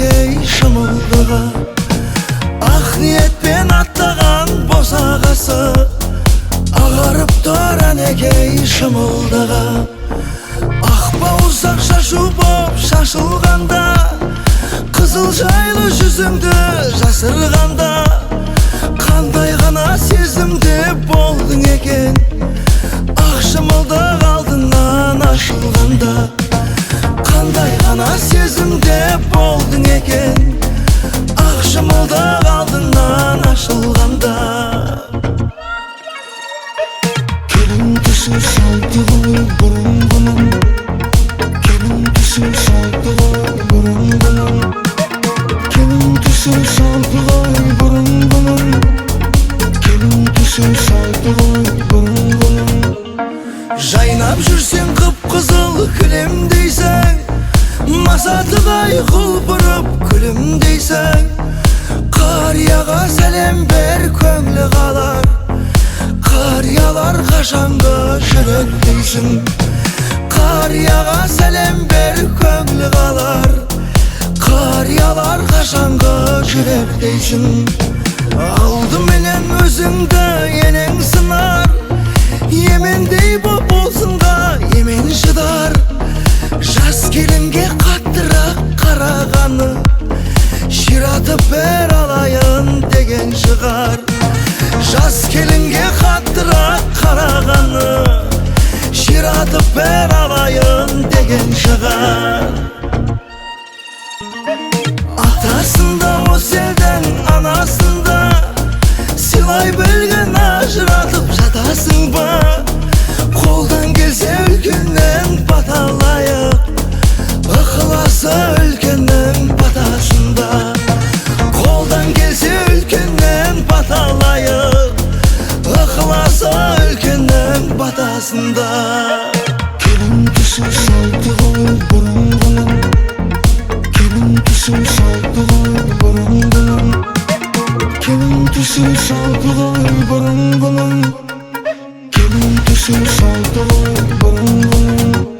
enekey şımıldığa. Ak niyetpen attağan bosağası ağarıp dur enekey şımıldığa. Akba uzak şaşı bop şaşılganda, kızıl jaylı yüzüngdü жасырганда, kандай gana сезімде болдың екен. Ақ шымылдық алдынан ашылғанда, kандай gana сезімде болдың екен. Ақ шымылдық алдынан ашылғанда. Келін түсі салды ғой бұрын-бұрын, келін түсі салды ғой бұрын-бұрын, келін түсі салды ғой бұрын-бұрын, келін түсі салды ғой бұрын-бұрын. Жайнап жүрсең қып-қызыл кілемдейсің, масатығай құлпырып күлімдейсің. Қарияға сәлем бер, көңлі қалар, қариялар қашанғы жүректейсің. Қарияға сәлем бер, көңлі қалар, қариялар қашанғы жүректейсің. Алдыменен өзіңді енең сынар, емендей боп болсынға емен шыдар. Жас келінге қаттырақ қарағаны, ширатып бер алайын деген шығар. Жас келінге қаттырақ қарағаны, ширатып бер алайын деген шығар. Атасында осы елдің анасында, сыйлай білген ажыратып жатасың ба? Қолдан келсе үлкеннен баталайық, ықыласы үлкеннің батасында. Қолдан келсе үлкеннен баталайық, ықыласы үлкеннің батасында. Келін түсі салды ғой бұрын-бұрын, келін түсі салды ғой бұрын-бұрын, келін түсі салды ғой бұрын-бұрын, келін түсі салды ғой бұрын-бұрын.